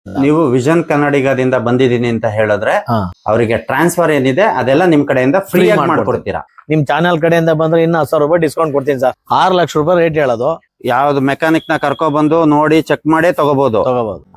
ನೀವು ವಿಷನ್ ಕನ್ನಡಿಗದಿಂದ ಬಂದಿದ್ದೀನಿ ಅಂತ ಹೇಳಿದ್ರೆ ಅವರಿಗೆ ಟ್ರಾನ್ಸ್ಫರ್ ಏನಿದೆ ಅದೆಲ್ಲ ನಿಮ್ ಕಡೆಯಿಂದ ಫ್ರೀ ಆಗಿ ಮಾಡ್ಕೊಡ್ತೀರಾ. ನಿಮ್ ಚಾನೆಲ್ ಕಡೆಯಿಂದ ಬಂದ್ರೆ ಇನ್ನ 1000 ರೂಪಾಯಿ ಡಿಸ್ಕೌಂಟ್ ಕೊಡ್ತೀನಿ ಸರ್. 6 ಲಕ್ಷ ರೂಪಾಯಿ ರೇಟ್ ಹೇಳೋದು. ಯಾವ್ದು ಮೆಕ್ಯಾನಿಕ್ ನ ಕರ್ಕೊ ಬಂದು ನೋಡಿ ಚೆಕ್ ಮಾಡೇ ತಗೋಬಹುದು.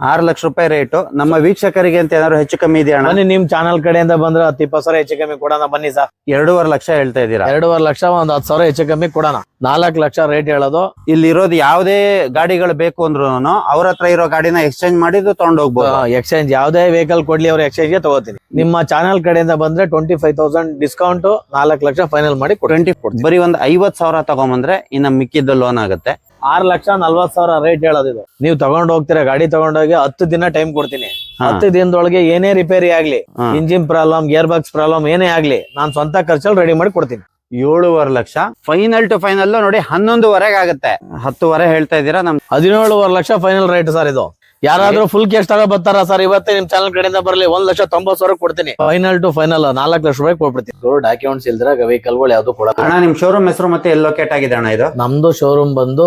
6 ಲಕ್ಷ ರೂಪಾಯಿ ರೇಟ್. ನಮ್ಮ ವೀಕ್ಷಕರಿಗೆ ಅಂತ ಏನಾದ್ರು ಹೆಚ್ಚು ಕಮ್ಮಿ ಇದೆಯಾ? ಬನ್ನಿ, ನಿಮ್ ಚಾನೆಲ್ ಕಡೆಯಿಂದ ಬಂದ್ರೆ 10-20 ಹೆಚ್ಚು ಕಮ್ಮಿ ಕೊಡೋಣ ಬನ್ನಿ ಸರ್. 2.5 ಲಕ್ಷ ಹೇಳ್ತಾ ಇದ್ದೀರಾ? 2.5 ಲಕ್ಷ, ಒಂದ್ 10,000 ಹೆಚ್ಚು ಕಮ್ಮಿ ಕೊಡೋಣ. 4 ಲಕ್ಷ ರೇಟ್ ಹೇಳೋದು. ಇಲ್ಲಿ ಇರೋದು ಯಾವುದೇ ಗಾಡಿಗಳು ಬೇಕು ಅಂದ್ರು ಅವ್ರ ಹತ್ರ ಇರೋ ಗಾಡಿನ ಎಕ್ಸ್ಚೇಂಜ್ ಮಾಡಿದ್ದು ತಗೊಂಡು ಹೋಗ್ಬೋದು. ಎಕ್ಸ್ಚೇಂಜ್ ಯಾವುದೇ ವೆಹಿಕಲ್ ಕೊಡ್ಲಿ ಅವ್ರ ಎಕ್ಸ್ಚೇಂಜ್ ಗೆ ತಗೋತೀನಿ. ನಿಮ್ಮ ಚಾನೆಲ್ ಕಡೆಯಿಂದ ಬಂದ್ರೆ 25,000 ಡಿಸ್ಕೌಂಟ್, 4 ಲಕ್ಷ ಫೈನಲ್ ಮಾಡಿ 20 ಕೊಡ್ತೀನಿ. ಬರೀ ಒಂದು 50,000 ತಗೊಂಬಂದ್ರೆ ಇನ್ನ ಮಿಕ್ಕಿದ್ದು ಲೋನ್ ಆಗುತ್ತೆ. 6,40,000 ರೇಟ್ ಹೇಳೋದು. ಇದು ನೀವು ತಗೊಂಡ್ ಹೋಗ್ತೀರಾ, ಗಾಡಿ ತಗೊಂಡೋಗಿ 10 ದಿನ ಟೈಮ್ ಕೊಡ್ತೀನಿ. 10 ದಿನದೊಳಗೆ ಏನೇ ರಿಪೇರಿ ಆಗ್ಲಿ, engine problem, gear box problem ಏನೇ ಆಗ್ಲಿ, ನಾನ್ ಸ್ವಂತ ಖರ್ಚಲ್ಲಿ ರೆಡಿ ಮಾಡಿ ಕೊಡ್ತೀನಿ. 7.5 ಲಕ್ಷ ಫೈನಲ್ ಟು ಫೈನಲ್ ನೋಡಿ 11.5 ಆಗುತ್ತೆ. 10.5 ಹೇಳ್ತಾ ಇದ್ದೀರಾ. ನಮ್ 17.5 ಲಕ್ಷ ಫೈನಲ್ ರೇಟ್ ಸರ್. ಇದು ಯಾರಾದ್ರೂ ಫುಲ್ ಕ್ಯಾಶ್ ತಗೋ ಬರ್ತಾರ ಸರ್, ಇವತ್ತೇ ನಿಮ್ ಚಾನಲ್ ಕಡೆಯಿಂದ ಬರ್ಲಿ, 1,90,000 ಕೊಡ್ತೀನಿ. ಫೈನಲ್ ಟು ಫೈನಲ್ 4 ಲಕ್ಷ ರೂಪಾಯಿ ಕೊಡ್ಬಿಡ್ತೀನಿ. ಡಾಕ್ಯುಮೆಂಟ್ಸ್ ಇಲ್ದ್ರೆ ವೆಹಿಕಲ್ ಗಳು ಯಾವ್ದು ಕೊಡ. ಅಣ್ಣ, ನಿಮ್ ಶೋರೂಮ್ ಹೆಸರು ಮತ್ತೆ ಎಲ್ಲಿ ಲೊಕೇಟ್ ಆಗಿದೆ ಅಣ್ಣ? ಇದು ನಮ್ದು ಶೋರೂಮ್ ಬಂದು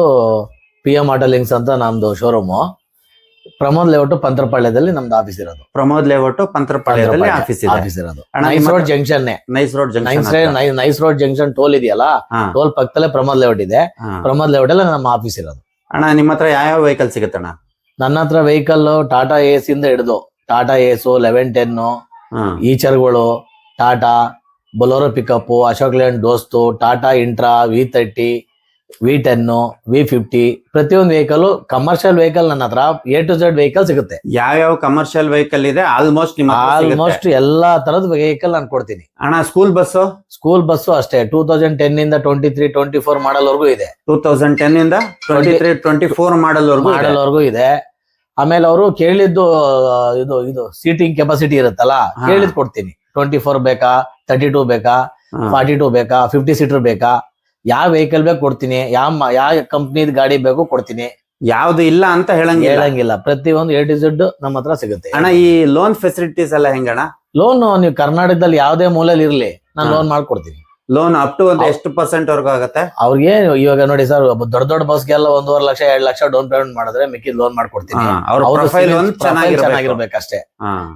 PM ಆಟೋ ಲಿಂಕ್ಸ್ ಅಂತ ನಮ್ದು ಶೋರೂಮ್. ಪ್ರಮೋದ್ ಲೇಔಟ್ ಪಂತ್ರಪಾಳ್ಯದಲ್ಲಿ ನಮ್ದು ಆಫೀಸ್ ಇರೋದು. ಪ್ರಮೋದ್ ಲೇಔಟ್ ಪಂತ್ರಪಾಳ್ಯದಲ್ಲಿ ಆಫೀಸ್ ಇರೋದು. Nice road junction. Nice road junction toll ಇದೆಯಲ್ಲ, ಟೋಲ್ ಪಕ್ಕದಲ್ಲೇ ಪ್ರಮೋದ್ ಲೇಔಟ್ ಇದೆ. ಪ್ರಮೋದ್ ಲೇಔಟ್ ಅಲ್ಲಿ ನಮ್ಮ ಆಫೀಸ್ ಇರೋದು. ಅಣ್ಣ, ನಿಮ್ಮ ಹತ್ರ ಯಾವ ವೆಹಿಕಲ್ ಸಿಗುತ್ತಣ್ಣ? ನನ್ನ ಹತ್ರ ವೆಹಿಕಲ್ ಟಾಟಾ ಏಸ್ ಇಂದ ಹಿಡಿದು ಟಾಟಾ ಏಸು 1110 ಈಚರ್ಗಳು, Tata Bolero pickup, Ashok Leyland Dost, Tata Intra, V30, V10, V50 ಪ್ರತಿಯೊಂದು ವೆಹಿಕಲ್, ಕಮರ್ಷಿಯಲ್ ವೆಹಿಕಲ್ ನನ್ನ ಹತ್ರ A to Z ವೆಹಿಕಲ್ ಸಿಗುತ್ತೆ. ಯಾವ ಕಮರ್ಷಿಯಲ್ ವೆಹಿಕಲ್ ಇದೆ ಆಲ್ಮೋಸ್ಟ್ ಎಲ್ಲಾ ತರದ ವೆಹಿಕಲ್ ನಾನು ಕೊಡ್ತೀನಿ. ಅಣ್ಣ, ಸ್ಕೂಲ್ ಬಸ್ಸು ಅಷ್ಟೇ 2010 ಇಂದ 23-24 ಮಾಡಲ್ ವರ್ಗೂ ಇದೆ. 2010 ಇಂದ 23-24 ಮಾಡಲ್ ವರ್ಗೂ ಇದೆ. ಆಮೇಲೆ ಅವರು ಕೇಳಿದ್ದು ಇದು ಸೀಟಿಂಗ್ ಕೆಪಾಸಿಟಿ ಇರುತ್ತಲ್ಲ, ಕೇಳಿದ್ ಕೊಡ್ತೀನಿ. 24 ಬೇಕಾ, 32 ಬೇಕಾ, 42 ಬೇಕಾ, 50 ಸೀಟರ್ ಬೇಕಾ, ಯಾವ ವೆಹಿಕಲ್ ಬೇಕು ಕೊಡ್ತೀನಿ. ಯಾವ ಕಂಪ್ನಿದ್ ಗಾಡಿ ಬೇಕು ಕೊಡ್ತೀನಿ. ಯಾವ್ದು ಇಲ್ಲ ಅಂತ ಹೇಳಂಗಿಲ್ಲ. ಪ್ರತಿಯೊಂದು A to Z ನಮ್ಮ ಹತ್ರ ಸಿಗುತ್ತೆ. ಅಣ್ಣ, ಈ ಲೋನ್ ಫೆಸಿಲಿಟೀಸ್ ಎಲ್ಲ ಹೆಂಗಣ್ಣ? ಲೋನ್ ನೀವು ಕರ್ನಾಟಕದಲ್ಲಿ ಯಾವ್ದೇ ಮೂಲೆಯಲ್ಲಿ ಇರ್ಲಿ, ನಾನು ಲೋನ್ ಮಾಡ್ಕೊಡ್ತೀನಿ. ಲೋನ್ ಅಪ್ ಟು ಒಂದು ಎಷ್ಟು % ವರ್ಗೂ ಆಗುತ್ತೆ? ಅವ್ರಿಗೆ ಇವಾಗ ನೋಡಿ ಸರ್, ದೊಡ್ಡ ಬಸ್ಗೆಲ್ಲ 1.5 ಲಕ್ಷ 2 ಲಕ್ಷ ಡೌನ್ ಪೇಮೆಂಟ್ ಮಾಡಿದ್ರೆ ಮಿಕ್ಕಿದ್ ಲೋನ್ ಮಾಡ್ಕೊಡ್ತೀನಿ. ಚೆನ್ನಾಗಿರ್ಬೇಕಷ್ಟೇ.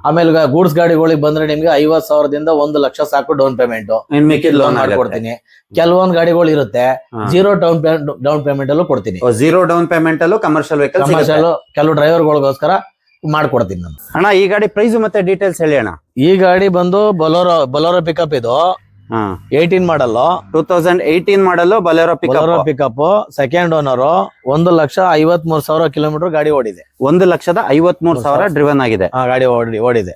ಆಮೇಲೆ ಗೂಡ್ಸ್ ಗಾಡಿಗಳಿಗೆ ಬಂದ್ರೆ ನಿಮ್ಗೆ 50,000ದಿಂದ 1 ಲಕ್ಷ ಸಾಕು ಡೌನ್ ಪೇಮೆಂಟ್, ಮಿಕ್ಕಿದ್ ಲೋನ್ ಮಾಡ್ಕೊಡ್ತೀನಿ. ಕೆಲವೊಂದು ಗಾಡಿಗಳು ಇರುತ್ತೆ 0 ಡೌನ್ ಪೇಮೆಂಟ್ ಅಲ್ಲೂ ಕೊಡ್ತೀನಿ. 0 ಡೌನ್ ಪೇಮೆಂಟ್ ಅಲ್ಲೂ ಕಮರ್ಷಿಯಲ್ ವೆಹಿಕಲ್ ಕೆಲವು ಡ್ರೈವರ್ಗಳಿಗೋಸ್ಕರ ಮಾಡ್ಕೊಡ್ತೀನಿ ನಾನು. ಅಣ್ಣ, ಈ ಗಾಡಿ ಪ್ರೈಸ್ ಮತ್ತೆ ಡೀಟೇಲ್ಸ್ ಹೇಳಿ ಅಣ್ಣ. ಈ ಗಾಡಿ ಬಂದು ಬೊಲೋರೋ ಪಿಕಪ್. ಇದು 18 model, 2018 model Bolero pickup. Second owner. 1,53,000 kilometre ಗಾಡಿ ಓಡಿದೆ. 1,53,000 ಡ್ರಿವನ್ ಆಗಿದೆ ಗಾಡಿ ಓಡಿದೆ.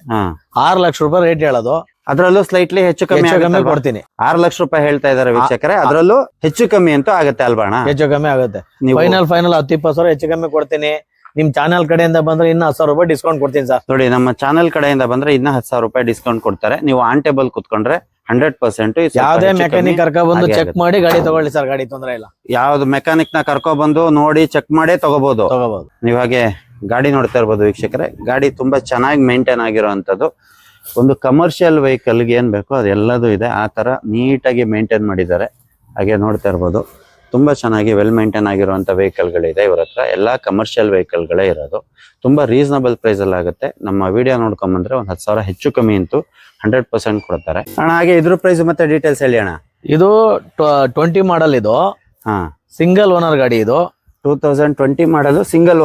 6 ಲಕ್ಷ ರೂಪಾಯಿ ರೇಟ್ ಹೇಳೋದು. ಅದರಲ್ಲೂ ಸ್ಲೈಟ್ಲಿ ಹೆಚ್ಚು ಕಮ್ಮಿ ಕೊಡ್ತೀನಿ. 6 ಲಕ್ಷ ರೂಪಾಯಿ ಹೇಳ್ತಾ ಇದಾರೆ ವೀಕ್ಷಕರೇ. ಅದರಲ್ಲೂ ಹೆಚ್ಚು ಕಮ್ಮಿ ಅಂತೂ ಆಗುತ್ತೆ ಅಲ್ವಾ ಅಣ್ಣ? ಹೆಚ್ಚು ಕಮ್ಮಿ ಆಗುತ್ತೆ. ಫೈನಲ್ 10-20,000 ಹೆಚ್ಚು ಕಮ್ಮಿ ಕೊಡ್ತೀನಿ. ನಿಮ್ ಚಾನೆಲ್ ಕಡೆಯಿಂದ ಬಂದ್ರೆ ಇನ್ನ 10,000 ರೂಪಾಯಿ ಡಿಸ್ಕೌಂಟ್ ಕೊಡ್ತೀನಿ ಸರ್. ನೋಡಿ, ನಮ್ಮ ಚಾನೆಲ್ ಕಡೆಯಿಂದ ಬಂದ್ರೆ ಇನ್ನ 10,000 ರೂಪಾಯಿ ಡಿಸ್ಕೌಂಟ್ ಕೊಡ್ತಾರೆ. ನೀವು ಆನ್ ಟೇಬಲ್ ಕುತ್ಕೊಂಡ್ರೆ 100% ಯಾವ್ದೇ ಮೆಕ್ಯಾನಿಕ್ ಕರ್ಕೊ ಬಂದು ಚೆಕ್ ಮಾಡಿ ಗಾಡಿ ತಗೊಳ್ಳಿ ಸರ್, ಗಾಡಿ ತೊಂದ್ರೆ ಇಲ್ಲ. ಯಾವ್ದು ಮೆಕ್ಯಾನಿಕ್ ನ ಕರ್ಕೊ ಬಂದು ನೋಡಿ ಚೆಕ್ ಮಾಡೇ ತಗೋಬಹುದು. ನೀವು ಹಾಗೆ ಗಾಡಿ ನೋಡ್ತಾ ಇರ್ಬೋದು ವೀಕ್ಷಕರೇ. ಗಾಡಿ ತುಂಬಾ ಚೆನ್ನಾಗಿ ಮೇಂಟೈನ್ ಆಗಿರುವಂತದ್ದು. ಒಂದು ಕಮರ್ಷಿಯಲ್ ವೆಹಿಕಲ್ಗೆ ಏನ್ ಬೇಕೋ ಅದೆಲ್ಲದೂ ಇದೆ. ಆ ತರ ನೀಟಾಗಿ ಮೇಂಟೈನ್ ಮಾಡಿದ್ದಾರೆ. ಹಾಗೆ ನೋಡ್ತಾ ಇರ್ಬೋದು, ತುಂಬಾ ಚೆನ್ನಾಗಿ ವೆಲ್ ಮೇಂಟೈನ್ ಆಗಿರುವಂತ ವೆಹಿಕಲ್ ಗಳಿದೆ ಇವ್ರ ಹತ್ರ. ಎಲ್ಲಾ ಕಮರ್ಷಿಯಲ್ ವೆಹಿಕಲ್ ಗಳೇ ಇರೋದು. ತುಂಬಾ ರೀಸನಬಲ್ ಪ್ರೈಸ್ ಅಲ್ಲಿ ಆಗುತ್ತೆ. ನಮ್ಮ ವಿಡಿಯೋ ನೋಡ್ಕೊಂಡ್ ಬಂದ್ರೆ ಒಂದ್ 10,000 ಹೆಚ್ಚು ಕಮ್ಮಿ ಅಂತೂ 100% ಕೊಡ್ತಾರೆ ಅಣ್ಣ. ಹಾಗೆ ಇದ್ರ ಪ್ರೈಸ್ ಮತ್ತೆ ಡೀಟೇಲ್ಸ್ ಹೇಳಿ ಅಣ್ಣ. ಇದು 20 ಮಾಡಲ್. ಇದು ಸಿಂಗಲ್ ಓನರ್ ಗಾಡಿ. ಇದು 2020 ಮಾಡಲ್ ಸಿಂಗಲ್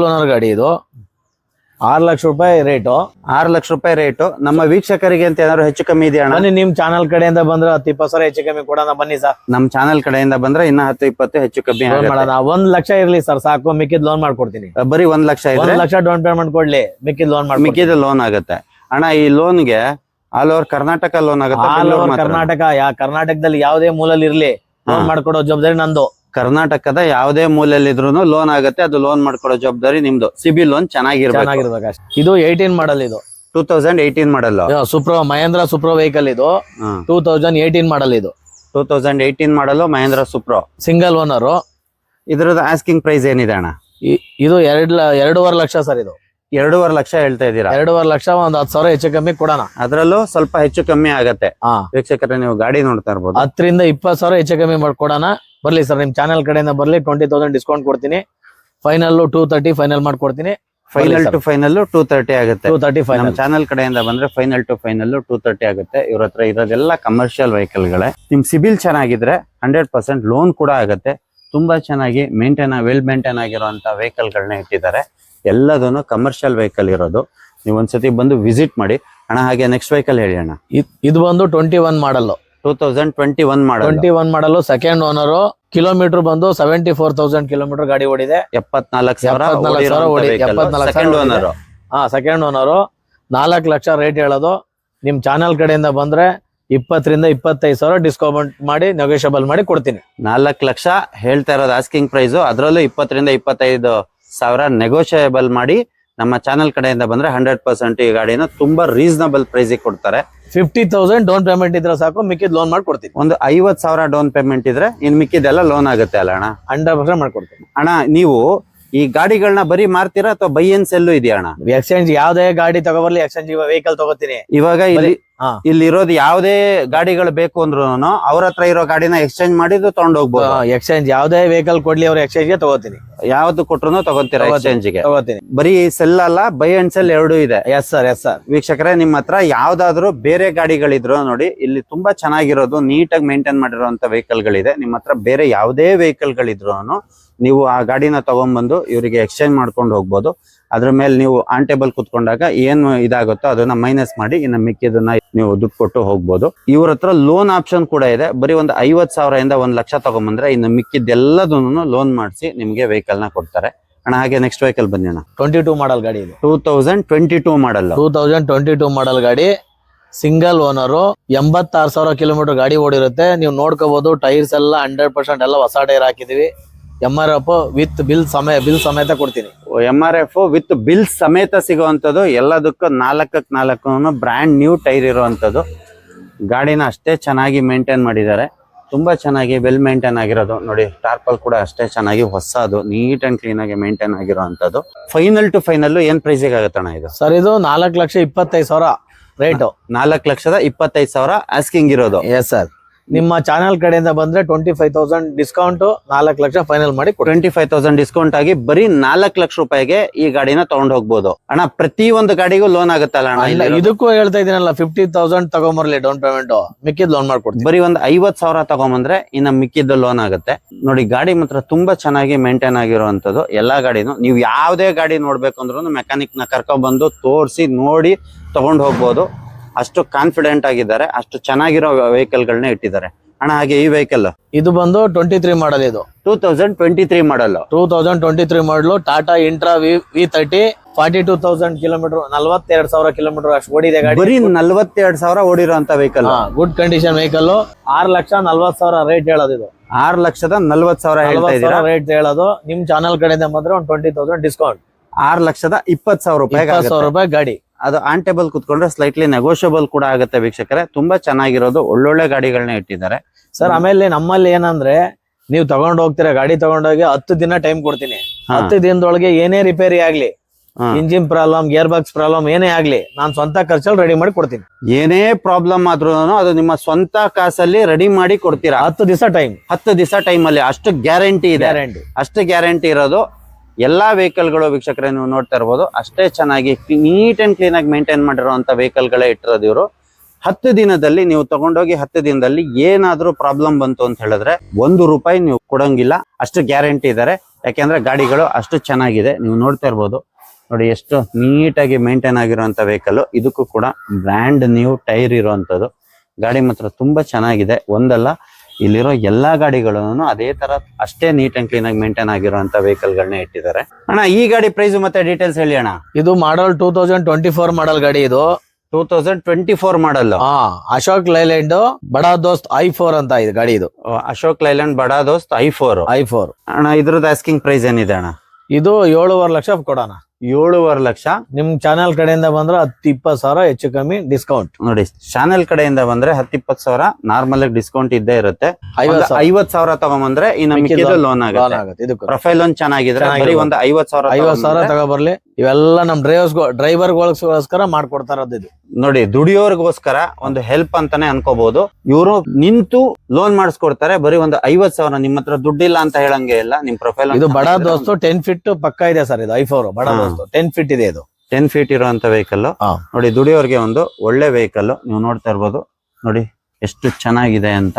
ಓನರ್ ಗಾಡಿ. ಇದು 6 ಲಕ್ಷ ರೂಪಾಯಿ ರೇಟು. 6 ಲಕ್ಷ ರೂಪಾಯಿ ರೇಟು. ನಮ್ಮ ವೀಕ್ಷಕರಿಗೆ ಅಂತ ಏನಾದ್ರು ಹೆಚ್ಚು ಕಮ್ಮಿ ಇದೆಯಾ ಅಣ್ಣ? ಬನ್ನಿ, ನಿಮ್ ಚಾನಲ್ ಕಡೆಯಿಂದ ಬಂದ್ರೆ 10-20,000 ಹೆಚ್ಚು ಕಮ್ಮಿ ಕೊಡೋಣ ಬನ್ನಿ ಸರ್. ನಮ್ ಚಾನಲ್ ಕಡೆಯಿಂದ ಬಂದ್ರೆ ಇನ್ನ 10-20 ಹೆಚ್ಚು ಕಮ್ಮಿ ಮಾಡೋಣ. 1 ಲಕ್ಷ ಇರ್ಲಿ ಸರ್ ಸಾಕು, ಮಿಕ್ಕಿದ್ ಲೋನ್ ಮಾಡ್ಕೊಡ್ತೀನಿ. ಬರೀ 1 ಲಕ್ಷ ಇದ್ರೆ 1 ಲಕ್ಷ ಡೌನ್ ಪೇಮೆಂಟ್ ಕೊಡ್ಲಿ, ಮಿಕ್ಕಿದ್ ಲೋನ್ ಆಗುತ್ತೆ ಅಣ್ಣ. ಈ ಲೋನ್ಗೆ ಆಲ್ ಓವರ್ ಕರ್ನಾಟಕ ಲೋನ್ ಆಗುತ್ತೆ. ಕರ್ನಾಟಕದಲ್ಲಿ ಯಾವುದೇ ಮೂಲಲ್ಲಿ ಇರ್ಲಿ ಲೋನ್ ಮಾಡ್ಕೊಡೋ ಜವಾಬ್ದಾರಿ ನಂದು. ಕರ್ನಾಟಕದ ಯಾವುದೇ ಮೂಲೆಯಲ್ಲಿ ಇದ್ರೂ ಲೋನ್ ಆಗುತ್ತೆ. ಅದು ಲೋನ್ ಮಾಡ್ಕೊಡೋ ಜವಾಬ್ದಾರಿ ನಿಮ್ದು. ಸಿಬಿಲ್ ಲೋನ್ ಚೆನ್ನಾಗಿರ್ಬೇಕು. ಇದು 18 ಮಾಡಲ್. ಇದು 2018 ಮಾಡಲ್ ಮಹೇಂದ್ರ ಸುಪ್ರೋ ವೆಹಿಕಲ್. ಇದು 2018 ಮಾಡಲ್. ಇದು 2018 ಮಾಡಲ್ ಮಹೇಂದ್ರ ಸುಪ್ರೋ ಸಿಂಗಲ್ ಓನರ್. ಇದ್ರದ್ದು ಆಸ್ಕಿಂಗ್ ಪ್ರೈಸ್ ಏನಿದೆ ಅಣ್ಣ? ಇದು 2.5 ಲಕ್ಷ ಸರ್. ಇದು 2.5 ಲಕ್ಷ ಹೇಳ್ತಾ ಇದ್ದೀರಾ? 2.5 ಲಕ್ಷ, ಒಂದ್ 10,000 ಹೆಚ್ಚು ಕಮ್ಮಿ ಕೊಡೋಣ. ಅದ್ರಲ್ಲೂ ಸ್ವಲ್ಪ ಹೆಚ್ಚು ಕಮ್ಮಿ ಆಗತ್ತೆ. ವೀಕ್ಷಕರೇ, ನೀವು ಗಾಡಿ ನೋಡ್ತಾ ಇರ್ಬೋದು. 10-20,000 ಹೆಚ್ಚು ಕಮ್ಮಿ ಮಾಡ್ಕೊಡೋಣ. ಬರ್ಲಿ ಸರ್, ನಿಮ್ ಚಾನೆಲ್ ಕಡೆಯಿಂದ ಬರ್ಲಿ. 20,000 ಡಿಸ್ಕೌಂಟ್ ಕೊಡ್ತೀನಿ. ಫೈನಲ್ 230 ಫೈನಲ್ ಮಾಡ್ಕೊಡ್ತೀನಿ. ಫೈನಲ್ ಟು ಫೈನಲ್ 230 ಆಗುತ್ತೆ. 230 ನಮ್ಮ ಫೈನಲ್. ಚಾನಲ್ ಕಡೆಯಿಂದ ಬಂದ್ರೆ ಫೈನಲ್ ಟು ಫೈನಲ್ 230 ಆಗುತ್ತೆ. ಇವ್ರ ಹತ್ರ ಇರೋದೆಲ್ಲ ಕಮರ್ಷಿಯಲ್ ವೆಹಿಕಲ್ಗಳೇ. ನಿಮ್ ಸಿಬಿಲ್ ಚೆನ್ನಾಗಿದ್ರೆ 100% ಲೋನ್ ಕೂಡ ಆಗುತ್ತೆ. ತುಂಬಾ ಚೆನ್ನಾಗಿ ವೆಲ್ ಮೇಂಟೈನ್ ಆಗಿರುವಂತ ವೆಹಿಕಲ್ ಗಳನ್ನ ಇಟ್ಟಿದ್ದಾರೆ. ಎಲ್ಲದನ್ನು ಕಮರ್ಷಿಯಲ್ ವೆಹಿಕಲ್ ಇರೋದು. ನೀವು ಒಂದ್ಸತಿ ಬಂದು ವಿಸಿಟ್ ಮಾಡಿ ಅಣ್ಣ. ಹಾಗೆ ನೆಕ್ಸ್ಟ್ ವೆಹಿಕಲ್ ಹೇಳಿ ಅಣ್ಣ. ಇದು ಬಂದು 21 ಮಾಡಲ್, 2021 ಮಾಡಲ್. 21 ಮಾಡಲ್, ಸೆಕೆಂಡ್ ಓನರ್. ಕಿಲೋಮೀಟರ್ ಬಂದು 74,000 ಕಿಲೋಮೀಟರ್ ಗಾಡಿ ಓಡಿದೆ. 74,000 second owner. Second owner. 4 lakh rate ಹೇಳೋದು. ನಿಮ್ ಚಾನಲ್ ಕಡೆಯಿಂದ ಬಂದ್ರೆ 20 ರಿಂದ 25 ಸಾವಿರ ಡಿಸ್ಕೌಂಟ್ ಮಾಡಿ ನೆಗೋಷಿಯಬಲ್ ಮಾಡಿ ಕೊಡ್ತೀನಿ. 4 ಲಕ್ಷ ಹೇಳ್ತಾ ಇರೋದು ಆಸ್ಕಿಂಗ್ ಪ್ರೈಸ್. ಅದ್ರಲ್ಲೂ 20 ರಿಂದ 25 ಸಾವಿರ ನೆಗೋಷಿಯಬಲ್ ಮಾಡಿ ನಮ್ಮ ಚಾನಲ್ ಕಡೆಯಿಂದ ಬಂದ್ರೆ 100% ಈ ಗಾಡಿನ ತುಂಬಾ ರೀಸನಬಲ್ ಪ್ರೈಸ್ ಕೊಡ್ತಾರೆ. 50,000 ಡೌನ್ ಪೇಮೆಂಟ್ ಇದ್ರೆ ಸಾಕು, ಮಿಕ್ಕಿದ್ ಲೋನ್ ಮಾಡ್ಕೊಡ್ತೀನಿ. ಒಂದು 50,000 ಡೌನ್ ಪೇಮೆಂಟ್ ಇದ್ರೆ ಇನ್ ಮಿಕ್ಕಿದೆಲ್ಲ ಲೋನ್ ಆಗುತ್ತೆ ಅಲ್ಲ ಅಣ್ಣ? 100% ಮಾಡ್ಕೊಡ್ತೀನಿ ಅಣ್ಣ. ನೀವು ಈ ಗಾಡಿಗಳನ್ನ ಬರೀ ಮಾರ್ತೀರಾ ಅಥವಾ ಬೈ ಅಂಡ್ ಸೆಲ್ ಇದೆಯಾ ಅಣ್ಣ? ಎಕ್ಸ್ಚೇಂಜ್ ಯಾವ್ದೇ ಗಾಡಿ ತಗೋಬರ್ಲಿ ಎಕ್ಸ್ಚೇಂಜ್ ವೆಹಿಕಲ್ ತಗೋತೀನಿ. ಇವಾಗ ಇಲ್ಲಿ ಇರೋದು ಯಾವ್ದೇ ಗಾಡಿಗಳು ಬೇಕು ಅಂದ್ರು ಅವ್ರ ಹತ್ರ ಇರೋ ಗಾಡಿನ ಎಕ್ಸ್ಚೇಂಜ್ ಮಾಡಿದ್ದು ತಗೊಂಡ್ ಹೋಗ್ಬೋದು. ಎಕ್ಸ್ಚೇಂಜ್ ಯಾವ್ದೇ ವೆಹಿಕಲ್ ಕೊಡ್ಲಿ ಅವ್ರ ಎಕ್ಸ್ಚೇಂಜ್ ಗೆ ತಗೋತೀನಿ. ಯಾವ್ದು ಕೊಟ್ರು ತಗೋತೀರಾ ಎಕ್ಸ್ಚೇಂಜ್ ಗೆ? ತಗೋತೀನಿ. ಬರೀ ಸೆಲ್ ಅಲ್ಲ, ಬೈ ಅಂಡ್ ಸೆಲ್ ಎರಡೂ ಇದೆ. Yes sir, yes sir. ವೀಕ್ಷಕರೇ, ನಿಮ್ಮ ಹತ್ರ ಯಾವ್ದಾದ್ರು ಬೇರೆ ಗಾಡಿಗಳಿದ್ರು ನೋಡಿ, ಇಲ್ಲಿ ತುಂಬಾ ಚೆನ್ನಾಗಿರೋದು ನೀಟಾಗಿ ಮೇಂಟೈನ್ ಮಾಡಿರುವಂತ ವೆಹಿಕಲ್ ಗಳಿದೆ. ನಿಮ್ಮ ಹತ್ರ ಬೇರೆ ಯಾವುದೇ ವೆಹಿಕಲ್ ಗಳಿದ್ರು ನೀವು ಆ ಗಾಡಿನ ತಗೊಂಡ್ಬಂದು ಇವರಿಗೆ ಎಕ್ಸ್ಚೇಂಜ್ ಮಾಡ್ಕೊಂಡು ಹೋಗ್ಬೋದು. ಅದ್ರ ಮೇಲೆ ನೀವು ಆನ್ ಟೇಬಲ್ ಕುತ್ಕೊಂಡಾಗ ಏನು ಇದಾಗುತ್ತೋ ಅದನ್ನ ಮೈನಸ್ ಮಾಡಿ ಇನ್ನು ಮಿಕ್ಕಿದನ್ನ ನೀವು ದುಡ್ಡು ಕೊಟ್ಟು ಹೋಗ್ಬೋದು. ಇವ್ರ ಹತ್ರ ಲೋನ್ ಆಪ್ಷನ್ ಕೂಡ ಇದೆ. ಬರೀ ಒಂದು 50,000 ಇಂದ 1 ಲಕ್ಷ ತಗೊಂಡ್ಬಂದ್ರೆ ಇನ್ನು ಮಿಕ್ಕಿದ್ದೆಲ್ಲದನ್ನು ಲೋನ್ ಮಾಡಿಸಿ ನಿಮ್ಗೆ ವೆಹಿಕಲ್ ನ ಕೊಡ್ತಾರೆ ಅಣ್ಣ. ಹಾಗೆ ನೆಕ್ಸ್ಟ್ ವೆಹಿಕಲ್ ಬನ್ನಿ ಅಣ್ಣ. 22 ಮಾಡಲ್ ಗಾಡಿ ಇದೆ. 2022 ಮಾಡಲ್. 2022 ಮಾಡಲ್ ಗಾಡಿ, ಸಿಂಗಲ್ ಓನರ್. 86,000 ಕಿಲೋಮೀಟರ್ ಗಾಡಿ ಓಡಿರುತ್ತೆ. ನೀವು ನೋಡ್ಕೋಬಹುದು. ಟೈರ್ಸ್ ಎಲ್ಲ 100% ಎಲ್ಲ ಹೊಸ ಟೈರ್ ಹಾಕಿದೀವಿ. MRF ವಿತ್ ಬಿಲ್ ಸಮೇತ ಕೊಡ್ತೀನಿ. MRF ವಿತ್ ಬಿಲ್ ಸಮೇತ ಸಿಗುವಂತದ್ದು. ಎಲ್ಲದಕ್ಕೂ 4 ಬ್ರ್ಯಾಂಡ್ ನ್ಯೂ ಟೈರ್ ಇರುವಂತದ್ದು. ಗಾಡಿನ ಅಷ್ಟೇ ಚೆನ್ನಾಗಿ ಮೇಂಟೈನ್ ಮಾಡಿದ್ದಾರೆ. ತುಂಬಾ ಚೆನ್ನಾಗಿ ವೆಲ್ ಮೇಂಟೈನ್ ಆಗಿರೋದು ನೋಡಿ. ಟಾರ್ಪಲ್ ಕೂಡ ಅಷ್ಟೇ ಚೆನ್ನಾಗಿ ಹೊಸದು, ನೀಟ್ ಅಂಡ್ ಕ್ಲೀನ್ ಆಗಿ ಮೇಂಟೈನ್ ಆಗಿರುವಂತದ್ದು. ಫೈನಲ್ ಟು ಫೈನಲ್ ಏನ್ ಪ್ರೈಸಿಗೆ ಆಗುತ್ತಣ್ಣ ಇದು? ಸರ್ ಇದು 4,25,000 ರೇಟ್. 4,25,000 ಆಸ್ಕಿಂಗ್ ಇರೋದು. Yes sir. ನಿಮ್ಮ ಚಾನಲ್ ಕಡೆಯಿಂದ ಬಂದ್ರೆ 25,000 ಡಿಸ್ಕೌಂಟ್, 4 ಲಕ್ಷ ಫೈನಲ್ ಮಾಡಿ 25,000 ಡಿಸ್ಕೌಂಟ್ ಆಗಿ ಬರೀ 4 ಲಕ್ಷ ರೂಪಾಯಿಗೆ ಈ ಗಾಡಿನ ತಗೊಂಡ್ ಹೋಗ್ಬೋದು ಅಣ್ಣ. ಪ್ರತಿ ಒಂದು ಗಾಡಿಗೂ ಲೋನ್ ಆಗುತ್ತಲ್ಲ ಅಣ್ಣ? ಇದಕ್ಕೂ ಹೇಳ್ತಾ ಇದೀನಲ್ಲ, 50,000 ತಗೊಂಬರ್ಲಿ ಡೌನ್ ಪೇಮೆಂಟ್, ಮಿಕ್ಕಿದ್ ಲೋನ್ ಮಾಡ್ಕೊಡ್ತೀನಿ. ಬರೀ ಒಂದು 50,000 ತಗೊಂಬಂದ್ರೆ ಇನ್ನ ಮಿಕ್ಕಿದ್ದು ಲೋನ್ ಆಗುತ್ತೆ. ನೋಡಿ ಗಾಡಿ ಮಾತ್ರ ತುಂಬಾ ಚೆನ್ನಾಗಿ ಮೇಂಟೈನ್ ಆಗಿರುವಂತದ್ದು. ಎಲ್ಲಾ ಗಾಡಿನೂ ನೀವು ಯಾವ್ದೇ ಗಾಡಿ ನೋಡ್ಬೇಕು ಅಂದ್ರೂ ಮೆಕ್ಯಾನಿಕ್ ನ ಕರ್ಕೊಂಡ್ ಬಂದು ತೋರಿಸಿ ನೋಡಿ ತಗೊಂಡ್ ಹೋಗ್ಬೋದು. ಅಷ್ಟು ಕಾನ್ಫಿಡೆಂಟ್ ಆಗಿದ್ದಾರೆ. ಅಷ್ಟು ಚೆನ್ನಾಗಿರೋ ವೆಹಿಕಲ್ ಗಳನ್ನ ಇಟ್ಟಿದ್ದಾರೆ ಅಣ್ಣ. ಹಾಗೆ ಈ ವೆಹಿಕಲ್ ಇದು ಬಂದು 23 ಮಾಡಲ್. ಇದು 2023 ಮಾಡಲ್. 2023 ಮಾಡಲು Tata Intra V30, 42,000 kilometre, 42,000 kilometre ಅಷ್ಟು ಓಡಿದೆ ಗಾಡಿ. ಬರೀ 42,000 ಓಡಿರೋಂತ vehicle. Good condition vehicle. 6,40,000 rate ಹೇಳೋದು. ಇದು 6,40,000 ರೇಟ್ ಹೇಳೋದು. ನಿಮ್ ಚಾನಲ್ ಕಡೆಯಿಂದ ಬಂದ್ರೆ ಒಂದು 20,000 ಡಿಸ್ಕೌಂಟ್. 6,20,000 ರೂಪಾಯಿ ಗಾಡಿ. ಅದು ಆನ್ ಟೇಬಲ್ ಕುತ್ಕೊಂಡ್ರೆ ಸ್ಲೈಟ್ಲಿ ನೆಗೋಷಿಯಬಲ್ ಕೂಡ ಆಗುತ್ತೆ ವೀಕ್ಷಕರೇ. ತುಂಬಾ ಚೆನ್ನಾಗಿರೋದು, ಒಳ್ಳೊಳ್ಳೆ ಗಾಡಿಗಳನ್ನ ಇಟ್ಟಿದ್ದಾರೆ ಸರ್. ಆಮೇಲೆ ನಮ್ಮಲ್ಲಿ ಏನಂದ್ರೆ, ನೀವು ತಗೊಂಡ್ ಹೋಗ್ತೀರಾ ಗಾಡಿ, ತಗೊಂಡೋಗಿ 10 ದಿನ ಟೈಮ್ ಕೊಡ್ತೀನಿ. 10 ದಿನದೊಳಗೆ ಏನೇ ರಿಪೇರಿ ಆಗ್ಲಿ, engine problem, gear box problem ಏನೇ ಆಗ್ಲಿ, ನಾನು ಸ್ವಂತ ಖರ್ಚಲ್ಲಿ ರೆಡಿ ಮಾಡಿ ಕೊಡ್ತೀನಿ. ಏನೇ ಪ್ರಾಬ್ಲಮ್ ಆದ್ರೂ ಅದು ನಿಮ್ಮ ಸ್ವಂತ ಕಾಸಲ್ಲಿ ರೆಡಿ ಮಾಡಿ ಕೊಡ್ತೀರಾ. 10 ದಿವಸ ಟೈಮ್. 10 ದಿವಸ ಟೈಮ್ ಅಲ್ಲಿ ಅಷ್ಟು ಗ್ಯಾರಂಟಿ ಇದೆ. ಅಷ್ಟು ಗ್ಯಾರಂಟಿ ಇರೋದು. ಎಲ್ಲಾ ವೆಹಿಕಲ್ ಗಳು ವೀಕ್ಷಕರೇ ನೀವು ನೋಡ್ತಾ ಇರ್ಬೋದು. ಅಷ್ಟೇ ಚೆನ್ನಾಗಿ ನೀಟ್ ಅಂಡ್ ಕ್ಲೀನ್ ಆಗಿ ಮೇಂಟೈನ್ ಮಾಡಿರುವಂತ ವೆಹಿಕಲ್ ಗಳೇ ಇಟ್ಟಿರೋದು ಇವರು. 10 ದಿನದಲ್ಲಿ ನೀವು ತಗೊಂಡೋಗಿ 10 ದಿನದಲ್ಲಿ ಏನಾದ್ರೂ ಪ್ರಾಬ್ಲಮ್ ಬಂತು ಅಂತ ಹೇಳಿದ್ರೆ ₹1 ನೀವು ಕೊಡಂಗಿಲ್ಲ. ಅಷ್ಟು ಗ್ಯಾರಂಟಿ ಇದ್ದಾರೆ. ಯಾಕೆಂದ್ರೆ ಗಾಡಿಗಳು ಅಷ್ಟು ಚೆನ್ನಾಗಿದೆ. ನೀವು ನೋಡ್ತಾ ಇರ್ಬೋದು ನೋಡಿ, ಎಷ್ಟು ನೀಟಾಗಿ ಮೇಂಟೈನ್ ಆಗಿರುವಂತ ವೆಹಿಕಲ್. ಇದಕ್ಕೂ ಕೂಡ ಬ್ರ್ಯಾಂಡ್ ನ್ಯೂ ಟೈರ್ ಇರುವಂತದ್ದು. ಗಾಡಿ ಮಾತ್ರ ತುಂಬಾ ಚೆನ್ನಾಗಿದೆ. ಒಂದಲ್ಲ, ಇಲ್ಲಿರೋ ಎಲ್ಲಾ ಗಾಡಿಗಳನ್ನು ಅದೇ ತರ ಅಷ್ಟೇ ನೀಟ್ ಅಂಡ್ ಕ್ಲೀನ್ ಆಗಿ ಮೇಂಟೈನ್ ಆಗಿರುವಂತ ವೆಹಿಕಲ್ ಗಳನ್ನ ಇಟ್ಟಿದ್ದಾರೆ ಅಣ್ಣ. ಈ ಗಾಡಿ ಪ್ರೈಸ್ ಮತ್ತೆ ಡೀಟೇಲ್ಸ್ ಹೇಳಿ ಅಣ್ಣ. ಇದು ಮಾಡಲ್ 2024 ಮಾಡಲ್ ಗಾಡಿ. ಇದು 2024 ಮಾಡಲ್. ಅಶೋಕ್ ಲೈಲ್ಯಾಂಡ್ ಬಡಾ ದೋಸ್ತ್ i4 ಅಂತ ಇದೆ ಗಾಡಿ. ಇದು ಅಶೋಕ್ ಲೈಲ್ಯಾಂಡ್ ಬಡಾ ದೋಸ್ತ್ i4 ಅಣ್ಣ. ಇದ್ರದ್ದು ಆಸ್ಕಿಂಗ್ ಪ್ರೈಸ್ ಏನಿದೆ ಅಣ್ಣ? ಇದು 7.5 ಲಕ್ಷ ಕೊಡೋಣ. 7.5 ಲಕ್ಷ. ನಿಮ್ ಚಾನೆಲ್ ಕಡೆಯಿಂದ ಬಂದ್ರೆ 10-20 ಸಾವಿರ ಹೆಚ್ಚು ಕಮ್ಮಿ ಡಿಸ್ಕೌಂಟ್. ನೋಡಿ, ಚಾನೆಲ್ ಕಡೆಯಿಂದ ಬಂದ್ರೆ 10-20 ಸಾವಿರ ನಾರ್ಮಲ್ ಡಿಸ್ಕೌಂಟ್ ಇದ್ದೇ ಇರುತ್ತೆ. 50,000 ತಗೊಂಡ್ಬಂದ್ರೆ ಇನ್ನು ಮಿಕ್ಕಿದ್ದು ಲೋನ್ ಆಗುತ್ತೆ. ಪ್ರೊಫೈಲ್ ಲೋನ್ ಚೆನ್ನಾಗಿದ್ರೆ ಬರೀ ಒಂದು 50,000 ತಗೋಬರ್ಲಿ. ಇವೆಲ್ಲ ನಮ್ ಡ್ರೈವರ್ಸ್ಗೋಸ್ಕರ ಮಾಡ್ಕೊಡ್ತಾ ಇರೋದು. ಇದು ನೋಡಿ, ದುಡಿಯೋರ್ಗೋಸ್ಕರ ಒಂದು ಹೆಲ್ಪ್ ಅಂತಾನೆ ಅನ್ಕೋಬಹುದು. ಇವರು ನಿಂತು ಲೋನ್ ಮಾಡಿಸ್ಕೊಡ್ತಾರೆ. ಬರೀ ಒಂದು 50,000. ನಿಮ್ಮ ಹತ್ರ ದುಡ್ಡಿಲ್ಲ ಅಂತ ಹೇಳಂಗೆ ಇಲ್ಲ. ನಿಮ್ ಪ್ರೊಫೈಲ್ ಇದು ಬಡಾ ದೋಸ್ತು 10 ಫೀಟ್ ಪಕ್ಕ ಇದೆ ಸರ್. ಇದು i4 ಬಡಾ 10 ಫೀಟ್ ಇದೆ ಇದು. 10 ಫೀಟ್ ಇರುವಂತ ವೆಹಿಕಲ್ ನೋಡಿ. ದುಡಿಯೋರ್ಗೆ ಒಂದು ಒಳ್ಳೆ ವೆಹಿಕಲ್. ನೀವು ನೋಡ್ತಾ ಇರ್ಬೋದು ನೋಡಿ ಎಷ್ಟು ಚೆನ್ನಾಗಿದೆ ಅಂತ.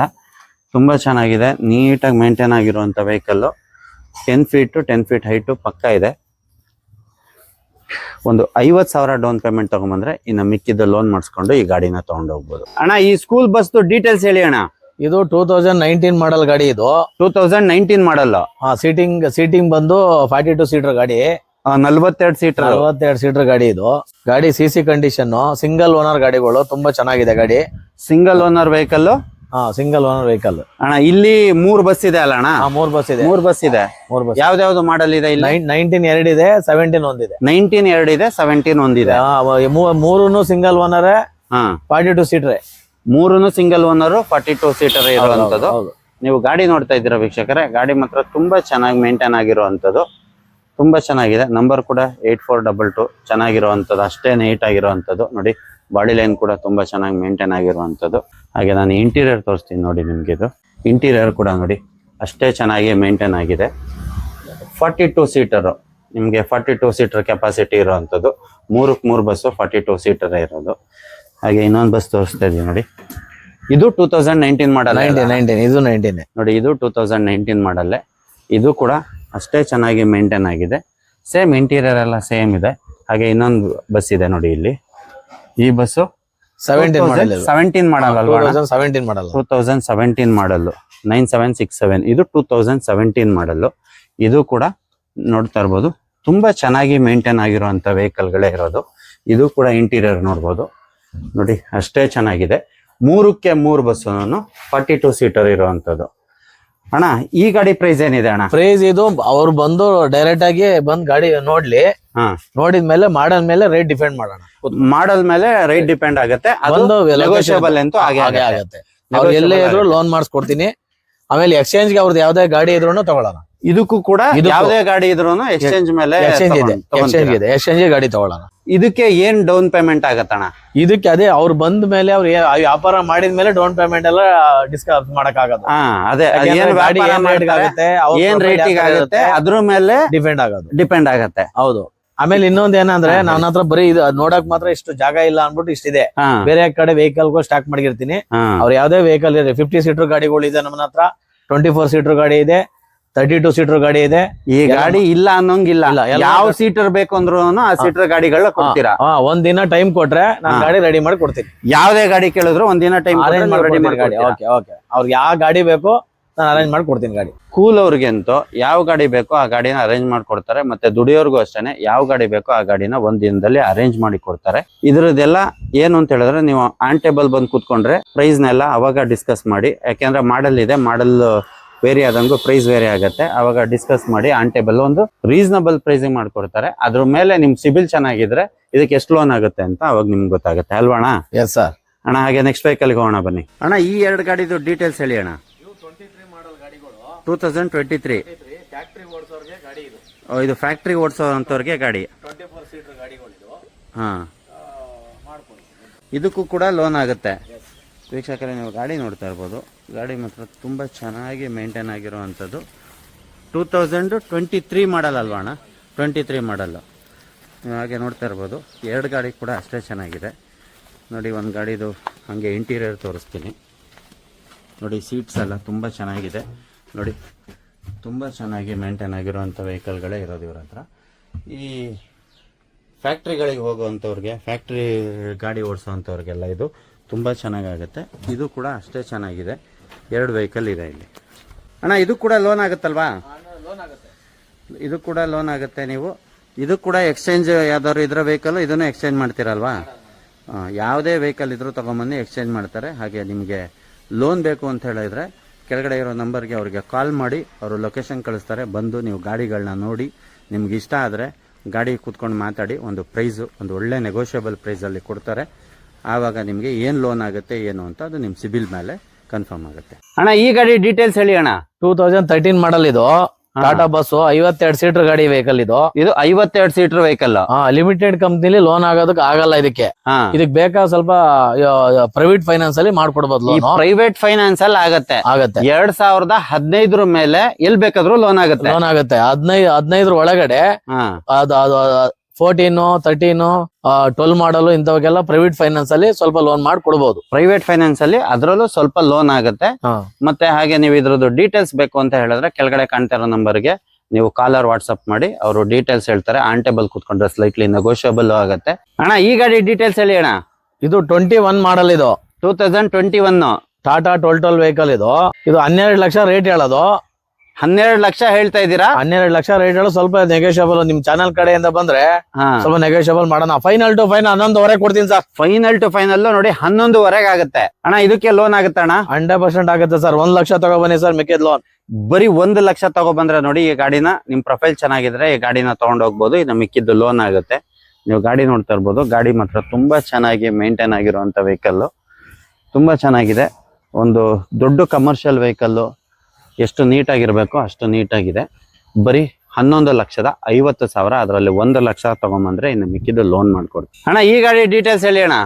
ತುಂಬಾ ಚೆನ್ನಾಗಿದೆ, ನೀಟಾಗಿ ಮೇಂಟೈನ್ ಆಗಿರುವಂತ ವೆಹಿಕಲ್. 10 ಫೀಟ್ ಹೈಟ್ ಪಕ್ಕ ಇದೆ. ಒಂದು 50,000 ಡೌನ್ ಪೇಮೆಂಟ್ ತಗೊಂಡ್ಬಂದ್ರೆ ಇನ್ನು ಮಿಕ್ಕಿದ ಲೋನ್ ಮಾಡಿಸ್ಕೊಂಡು ಈ ಗಾಡಿನ ತಗೊಂಡು ಹೋಗ್ಬೋದು. ಅಣ್ಣ ಈ ಸ್ಕೂಲ್ ಬಸ್ ಡೀಟೇಲ್ಸ್ ಹೇಳಿ ಅಣ್ಣ. ಇದು 2019 ಮಾಡಲ್ ಗಾಡಿ ಇದು. 2019 ಮಾಡಲ್ಲ. ಸೀಟಿಂಗ್ ಬಂದು 42 ಸೀಟರ್ ಗಾಡಿ. 42 ಸೀಟರ್. 42 ಸೀಟರ್ ಗಾಡಿ ಇದು. ಗಾಡಿ CC ಕಂಡೀಷನ್, ಸಿಂಗಲ್ ಓನರ್ ಗಾಡಿಗಳು. ತುಂಬಾ ಚೆನ್ನಾಗಿದೆ ಗಾಡಿ. Single owner vehicle. Single owner vehicle ಅಣ್ಣ. ಇಲ್ಲಿ 3 ಬಸ್ ಇದೆ ಅಲ್ಲ ಅಣ್ಣ? 3 ಬಸ್ ಇದೆ. 3 ಬಸ್ ಇದೆ. ಯಾವ್ದಾವ್ದು ಮಾಡಲ್ ಇದೆ ಇಲ್ಲಿ? 19 2 ಇದೆ, 17 ಒಂದಿದೆ. 19 2 ಇದೆ, 17 ಒಂದಿದೆ. ಮೂರೂ single owner. 42 seater. 3 single owner 42 seater ಇರುವಂತದ್ದು. ನೀವು ಗಾಡಿ ನೋಡ್ತಾ ಇದ್ದೀರಾ ವೀಕ್ಷಕರೇ, ಗಾಡಿ ಮಾತ್ರ ತುಂಬಾ ಚೆನ್ನಾಗಿ ಮೇಂಟೈನ್ ಆಗಿರುವಂತದ್ದು. ತುಂಬಾ ಚೆನ್ನಾಗಿದೆ. ನಂಬರ್ ಕೂಡ 8422. ಚೆನ್ನಾಗಿರುವಂತದ್ದು, ಅಷ್ಟೇ ನೀಟ್ ಆಗಿರುವಂತದ್ದು. ನೋಡಿ ಬಾಡಿ ಲೈನ್ ಕೂಡ ತುಂಬಾ ಚೆನ್ನಾಗಿ ಮೇಂಟೈನ್ ಆಗಿರುವಂತದ್ದು. ಹಾಗೆ ನಾನು ಇಂಟೀರಿಯರ್ ತೋರಿಸ್ತೀನಿ ನೋಡಿ ನಿಮ್ಗೆ. ಇದು ಇಂಟೀರಿಯರ್ ಕೂಡ ನೋಡಿ ಅಷ್ಟೇ ಚೆನ್ನಾಗಿ ಮೇಂಟೈನ್ ಆಗಿದೆ. 42 ಸೀಟರ್. ನಿಮ್ಗೆ 42 ಸೀಟರ್ ಕೆಪಾಸಿಟಿ ಇರುವಂತದ್ದು. 3 ಬಸ್ಸು 42 ಸೀಟರ್ ಇರೋದು. ಹಾಗೆ ಇನ್ನೊಂದು ಬಸ್ ತೋರಿಸ್ತಾ ಇದೀವಿ ನೋಡಿ. ಇದು 2019 ಮಾಡಲ್. 19 ಇದು 19 ನೋಡಿ. ಇದು 2019 ಮಾಡಲ್ಲೇ. ಇದು ಕೂಡ ಅಷ್ಟೇ ಚೆನ್ನಾಗಿ ಮೇಂಟೈನ್ ಆಗಿದೆ. ಸೇಮ್ ಇಂಟೀರಿಯರ್ ಎಲ್ಲ ಸೇಮ್ ಇದೆ. ಹಾಗೆ ಇನ್ನೊಂದು ಬಸ್ ಇದೆ ನೋಡಿ ಇಲ್ಲಿ. ಈ ಬಸ್ಸು 17 ಮಾಡಲ್. 17 ಮಾಡಲ್ ಅಲ್ವಾ? 2017 ಮಾಡಲ್. 2017 ಮಾಡಲ್ 9767. ಇದು 2017 ಮಾಡಲ್. ಇದು ಕೂಡ ನೋಡ್ತಾ ಇರ್ಬೋದು ತುಂಬಾ ಚೆನ್ನಾಗಿ ಮೇಂಟೈನ್ ಆಗಿರುವಂತ ವೆಹಿಕಲ್ ಗಳೇ ಇರೋದು. ಇದು ಕೂಡ ಇಂಟೀರಿಯರ್ ನೋಡ್ಬೋದು ನೋಡಿ ಅಷ್ಟೇ ಚೆನ್ನಾಗಿದೆ. 3ಕ್ಕೆ 3 ಬಸ್ 42 ಸೀಟರ್ ಇರುವಂತದ್ದು. ಅಣ್ಣ ಈ ಗಾಡಿ ಪ್ರೈಸ್ ಏನಿದೆ ಅಣ್ಣ? ಪ್ರೈಸ್ ಇದು ಅವ್ರು ಬಂದು ಡೈರೆಕ್ಟ್ ಆಗಿ ಬಂದ್ ಗಾಡಿ ನೋಡ್ಲಿ. ನೋಡಿದ್ಮೇಲೆ ಮಾಡಲ್ ಮೇಲೆ ರೇಟ್ ಡಿಪೆಂಡ್ ಮಾಡೋಣ. ಮಾಡಲ್ ಮೇಲೆ ರೇಟ್ ಡಿಪೆಂಡ್ ಆಗುತ್ತೆ. ಅದೊಂದು ನೆಗೋಷಿಯಬಲ್ ಅಂತೂ ಹಾಗೆ ಆಗುತ್ತೆ. ಅವ್ರು ಎಲ್ಲೇ ಇದ್ರು ಲೋನ್ ಮಾಡಿಸ್ಕೊಡ್ತೀನಿ. ಆಮೇಲೆ ಎಕ್ಸ್ಚೇಂಜ್ ಗೆ ಅವ್ರದ್ದು ಯಾವ್ದೇ ಗಾಡಿ ಇದ್ರು ತಗೊಳ್ಳೋಣ. ಇದಕ್ಕೂ ಕೂಡ ಯಾವ್ದೇ ಗಾಡಿ ಇದ್ರು ಎಕ್ಸ್ಚೇಂಜ್ ಮೇಲೆ ಎಕ್ಸ್ಚೇಂಜ್ ಇದೆ. ಎಕ್ಸ್ಚೇಂಜ್ ಗಾಡಿ ತಗೊಳ್ಳೋಣ. ಇದಕ್ಕೆ ಏನ್ ಡೌನ್ ಪೇಮೆಂಟ್ ಆಗತ್ತಣ್ಣ? ಇದಕ್ಕೆ ಅದೇ ಅವ್ರು ಬಂದ ಮೇಲೆ ಅವ್ರು ವ್ಯಾಪಾರ ಮಾಡಿದ್ಮೇಲೆ ಡೌನ್ ಪೇಮೆಂಟ್ ಎಲ್ಲ ಡಿಸ್ಕಸ್ ಮಾಡಕ್ ಆಗೋದು. ಅದೇ ಏನ್ ರೇಟಿಗೆ ಆಗುತ್ತೆ ಅದ್ರ ಮೇಲೆ ಡಿಪೆಂಡ್ ಆಗತ್ತೆ. ಹೌದು. ಆಮೇಲೆ ಇನ್ನೊಂದ್ ಏನಂದ್ರೆ ನನ್ನ ಹತ್ರ ಬರೀ ಇದು ನೋಡಕ್ ಮಾತ್ರ ಇಷ್ಟು ಜಾಗ ಇಲ್ಲ ಅನ್ಬಿಟ್ಟು ಇಷ್ಟಿದೆ. ಬೇರೆ ಕಡೆ ವೆಹಿಕಲ್ ಸ್ಟಾಕ್ ಮಾಡಿರ್ತೀನಿ. ಅವ್ರು ಯಾವ್ದೇ ವೆಹಿಕಲ್ ಇದೆ. 50 ಸೀಟರ್ ಗಾಡಿಗಳು ಇದೆ ನಮ್ಮ ಹತ್ರ. 24 ಸೀಟರ್ ಗಾಡಿ ಇದೆ. 32 ಸೀಟರ್ ಗಾಡಿ ಇದೆ. ಈ ಗಾಡಿ ಇಲ್ಲ ಅನ್ನೋಂಗಿಲ್ಲ. ಯಾವ ಸೀಟರ್ ಬೇಕು ಅಂದ್ರು ಆ ಸೀಟರ್ ಗಾಡಿಗಳನ್ನ ಕೊಡ್ತೀರಾ? ಒಂದ್ ದಿನ ಟೈಮ್ ಕೊಟ್ರೆ ನಾನು ಗಾಡಿ ರೆಡಿ ಮಾಡಿ ಕೊಡ್ತೀನಿ. ಯಾವ್ದೇ ಗಾಡಿ ಕೇಳಿದ್ರು ಒಂದಿನ ಟೈಮ್ ಅರೇಂಜ್ ಮಾಡಿ ಗಾಡಿ. ಓಕೆ ಅವ್ರಿಗೆ ಯಾವ ಗಾಡಿ ಬೇಕು ನಾನು ಅರೇಂಜ್ ಮಾಡಿ ಕೊಡ್ತೀನಿ ಗಾಡಿ. ಕೂಲ್ ಅವ್ರಿಗಂತೂ ಯಾವ ಗಾಡಿ ಬೇಕೋ ಆ ಗಾಡಿನ ಅರೇಂಜ್ ಮಾಡ್ಕೊಡ್ತಾರೆ. ಮತ್ತೆ ದುಡಿಯೋರ್ಗು ಅಷ್ಟೇನೆ ಯಾವ ಗಾಡಿ ಬೇಕೋ ಆ ಗಾಡಿನ ಒಂದ್ ದಿನದಲ್ಲಿ ಅರೇಂಜ್ ಮಾಡಿ ಕೊಡ್ತಾರೆ. ಇದ್ರದ್ದೆಲ್ಲ ಏನು ಅಂತ ಹೇಳಿದ್ರೆ ನೀವು ಆನ್ ಟೇಬಲ್ ಬಂದು ಕೂತ್ಕೊಂಡ್ರೆ ಪ್ರೈಸ್ ನೆಲ್ಲ ಅವಾಗ ಡಿಸ್ಕಸ್ ಮಾಡಿ. ಯಾಕೆಂದ್ರೆ ಮಾಡಲ್ ಇದೆ, ಮಾಡಲ್ ವೇರಿ ಆದಂಗೂ ಪ್ರೈಸ್ ವೇರಿ ಆಗುತ್ತೆ. ಅವಾಗ ಡಿಸ್ಕಸ್ ಮಾಡಿ ಆನ್ ಟೇಬಲ್ ಒಂದು ರೀಸನಬಲ್ ಪ್ರೈಸಿಂಗ್ ಮಾಡ್ಕೊಡ್ತಾರೆ. ಅದ್ರ ಮೇಲೆ ನಿಮ್ ಸಿಬಿಲ್ ಚೆನ್ನಾಗಿದ್ರೆ ಇದಕ್ಕೆ ಎಷ್ಟು ಲೋನ್ ಆಗುತ್ತೆ ಅಂತ ಅವಾಗ ನಿಮ್ಗೆ ಗೊತ್ತಾಗುತ್ತೆ ಅಲ್ವಾ ಅಣ್ಣ? Yes sir. ಅಣ್ಣ ಹಾಗೆ ನೆಕ್ಸ್ಟ್ ವೆಹಿಕಲ್ಗೆ ಹೋಗೋಣ ಬನ್ನಿ. ಅಣ್ಣ ಈ 2 ಗಾಡಿದು ಡೀಟೇಲ್ಸ್ ಹೇಳಿ ಅಣ್ಣ. 2023 ಇದು ಫ್ಯಾಕ್ಟ್ರಿ ಓಡಿಸೋಂಥವ್ರಿಗೆ ಗಾಡಿ. 24 ಸೀಟರ್ ಗಾಡಿಗಳಿದು. ಇದಕ್ಕೂ ಕೂಡ ಲೋನ್ ಆಗುತ್ತೆ. ವೀಕ್ಷಕರೇ ನೀವು ಗಾಡಿ ನೋಡ್ತಾ ಇರ್ಬೋದು. ಗಾಡಿ ಮಾತ್ರ ತುಂಬ ಚೆನ್ನಾಗಿ ಮೇಂಟೈನ್ ಆಗಿರುವಂಥದ್ದು. 2023 ಮಾಡಲ್ ಅಲ್ವಾ ಅಣ್ಣ? 23 ಮಾಡಲ್ಲು. ನೀವು ಹಾಗೆ ನೋಡ್ತಾ ಇರ್ಬೋದು. 2 ಗಾಡಿ ಕೂಡ ಅಷ್ಟೇ ಚೆನ್ನಾಗಿದೆ ನೋಡಿ. ಒಂದು ಗಾಡಿದು ಹಾಗೆ ಇಂಟೀರಿಯರ್ ತೋರಿಸ್ತೀನಿ ನೋಡಿ. ಸೀಟ್ಸ್ ಎಲ್ಲ ತುಂಬ ಚೆನ್ನಾಗಿದೆ ನೋಡಿ. ತುಂಬ ಚೆನ್ನಾಗಿ ಮೇಂಟೈನ್ ಆಗಿರುವಂಥ ವೆಹಿಕಲ್ಗಳೇ ಇರೋದು ಇವ್ರ ಹತ್ರ. ಈ ಫ್ಯಾಕ್ಟ್ರಿಗಳಿಗೆ ಹೋಗುವಂಥವ್ರಿಗೆ, ಫ್ಯಾಕ್ಟ್ರಿ ಗಾಡಿ ಓಡಿಸೋವಂಥವ್ರಿಗೆಲ್ಲ ಇದು ತುಂಬ ಚೆನ್ನಾಗಾಗುತ್ತೆ. ಇದು ಕೂಡ ಅಷ್ಟೇ ಚೆನ್ನಾಗಿದೆ. 2 ವೆಹಿಕಲ್ ಇದೆ ಇಲ್ಲಿ. ಅಣ್ಣ ಇದು ಕೂಡ ಲೋನ್ ಆಗುತ್ತಲ್ವಾ? ಇದು ಕೂಡ ಲೋನ್ ಆಗುತ್ತೆ. ನೀವು ಇದು ಕೂಡ ಎಕ್ಸ್ಚೇಂಜ್ ಯಾವ್ದಾದ್ರು ಇದ್ರ ವೆಹಿಕಲ್ ಇದನ್ನು ಎಕ್ಸ್ಚೇಂಜ್ ಮಾಡ್ತೀರಲ್ವಾ? ಯಾವುದೇ ವೆಹಿಕಲ್ ಇದ್ರೂ ತೊಗೊಂಬಂದು ಎಕ್ಸ್ಚೇಂಜ್ ಮಾಡ್ತಾರೆ. ಹಾಗೆ ನಿಮಗೆ ಲೋನ್ ಬೇಕು ಅಂತ ಹೇಳಿದ್ರೆ ಕೆಳಗಡೆ ಇರೋ ನಂಬರ್ಗೆ ಅವ್ರಿಗೆ ಕಾಲ್ ಮಾಡಿ ಅವರು ಲೊಕೇಶನ್ ಕಳಿಸ್ತಾರೆ. ಬಂದು ನೀವು ಗಾಡಿಗಳನ್ನ ನೋಡಿ ನಿಮ್ಗೆ ಇಷ್ಟ ಆದರೆ ಗಾಡಿ ಕೂತ್ಕೊಂಡು ಮಾತಾಡಿ ಒಂದು ಪ್ರೈಸು, ಒಂದು ಒಳ್ಳೆ ನೆಗೋಷಿಯಬಲ್ ಪ್ರೈಸಲ್ಲಿ ಕೊಡ್ತಾರೆ. ಆವಾಗ ನಿಮಗೆ ಏನು ಲೋನ್ ಆಗುತ್ತೆ ಏನು ಅಂತ ಅದು ನಿಮ್ಮ ಸಿಬಿಲ್ ಮೇಲೆ ಕನ್ಫರ್ಮ್ ಆಗುತ್ತೆ. ಅಣ್ಣ ಈ ಗಾಡಿ ಡೀಟೇಲ್ಸ್ ಹೇಳಿ ಅಣ್ಣ. 2013 ಮಾಡಲ್ ಇದು. ಟಾಟಾ ಬಸ್ 52 ಸೀಟರ್ ಗಾಡಿ ವೆಹಿಕಲ್ ಇದು. ಇದು 52 ಸೀಟರ್ ವೆಹಿಕಲ್. ಲಿಮಿಟೆಡ್ ಕಂಪ್ನಿಲಿ ಲೋನ್ ಆಗೋದಕ್ಕೆ ಆಗಲ್ಲ ಇದಕ್ಕೆ. ಇದಕ್ಕೆ ಬೇಕಾದ ಸ್ವಲ್ಪ ಪ್ರೈವೇಟ್ ಫೈನಾನ್ಸ್ ಅಲ್ಲಿ ಮಾಡ್ಕೊಡ್ಬೋದು ಲೋನ್. ಪ್ರೈವೇಟ್ ಫೈನಾನ್ಸ್ ಅಲ್ಲಿ ಆಗತ್ತೆ 2015 ಮೇಲೆ ಎಲ್ ಬೇಕಾದ್ರೂ ಲೋನ್ ಆಗುತ್ತೆ. 15 ಒಳಗಡೆ 14, 13, 12 ಮಾಡಲು ಇಂಥವಕ್ಕೆಲ್ಲ ಪ್ರೈವೇಟ್ ಫೈನಾನ್ಸ್ ಅಲ್ಲಿ ಸ್ವಲ್ಪ ಲೋನ್ ಮಾಡಿ ಕೊಡಬಹುದು. ಪ್ರೈವೇಟ್ ಫೈನಾನ್ಸ್ ಅಲ್ಲಿ ಅದರಲ್ಲೂ ಸ್ವಲ್ಪ ಲೋನ್ ಆಗುತ್ತೆ. ಮತ್ತೆ ಹಾಗೆ ನೀವು ಇದ್ರದ್ದು ಡೀಟೇಲ್ಸ್ ಬೇಕು ಅಂತ ಹೇಳಿದ್ರೆ ಕೆಳಗಡೆ ಕಾಣ್ತಾ ಇರೋ ನಂಬರ್ಗೆ ನೀವು ಕಾಲರ್ ವಾಟ್ಸ್ಆಪ್ ಮಾಡಿ, ಅವರು ಡೀಟೇಲ್ಸ್ ಹೇಳ್ತಾರೆ. ಆನ್ ಟೇಬಲ್ ಕೂತ್ಕೊಂಡ್ರೆ ಸ್ಲೈಟ್ಲಿ ನೆಗೋಷಿಯಬಲ್ ಆಗುತ್ತೆ. ಅಣ್ಣ ಈ ಗಾಡಿ ಡೀಟೇಲ್ಸ್ ಹೇಳಿ ಅಣ್ಣ. ಇದು 21 ಮಾಡಲ್, ಇದು 2021 ಟಾಟಾ 12 ವೆಹಿಕಲ್. ಇದು 12 ಲಕ್ಷ ರೇಟ್ ಹೇಳೋದು. 12 ಲಕ್ಷ ಹೇಳ್ತಾ ಇದ್ದೀರಾ? 12 ಲಕ್ಷ ರೇಟ್ ಹೇಳೋ, ಸ್ವಲ್ಪ ನೆಗೋಷಿಯಬಲ್. ನಿಮ್ ಚಾನಲ್ ಕಡೆಯಿಂದ ಬಂದ್ರೆ ಸ್ವಲ್ಪ ನೆಗೋಷಿಯಬಲ್ ಮಾಡೋಣ. ಫೈನಲ್ ಟು ಫೈನಲ್ 11 ಕೊಡ್ತೀನಿ ಸರ್. ಫೈನಲ್ ಟು ಫೈನಲ್ ನೋಡಿ 11 ಆಗುತ್ತೆ ಅಣ್ಣ. ಇದಕ್ಕೆ ಲೋನ್ ಆಗುತ್ತೆ ಅಣ್ಣ? 100% ಆಗುತ್ತೆ ಸರ್. 1 ಲಕ್ಷ ತಗೊಬನ್ನಿ ಸರ್, ಮಿಕ್ಕಿದ ಲೋನ್. ಬರೀ 1 ಲಕ್ಷ ತಗೊಬಂದ್ರೆ ನೋಡಿ, ಈ ಗಾಡಿನ ನಿಮ್ ಪ್ರೊಫೈಲ್ ಚೆನ್ನಾಗಿದ್ರೆ ಈ ಗಾಡಿನ ತಗೊಂಡ್ ಹೋಗ್ಬೋದು. ಇನ್ನು ಮಿಕ್ಕಿದ್ದು ಲೋನ್ ಆಗುತ್ತೆ. ನೀವು ಗಾಡಿ ನೋಡ್ತಾ ಇರ್ಬೋದು. ಗಾಡಿ ಮಾತ್ರ ತುಂಬಾ ಚೆನ್ನಾಗಿ ಮೇಂಟೈನ್ ಆಗಿರುವಂತ ವೆಹಿಕಲ್, ತುಂಬಾ ಚೆನ್ನಾಗಿದೆ. ಒಂದು ದೊಡ್ಡ ಕಮರ್ಷಿಯಲ್ ವೆಹಿಕಲ್ ಎಷ್ಟು ನೀಟಾಗಿರ್ಬೇಕು ಅಷ್ಟು ನೀಟಾಗಿದೆ. ಬರೀ 11,50,000. ಅದರಲ್ಲಿ 1 ಲಕ್ಷ ತಗೊಂಬಂದ್ರೆ ಇನ್ನು ಮಿಕ್ಕಿದ್ದು ಲೋನ್ ಮಾಡ್ಕೊಡ್ತೀವಿ. ಅಣ್ಣ ಈ ಗಾಡಿ ಡೀಟೇಲ್ಸ್ ಹೇಳಿ ಅಣ್ಣ.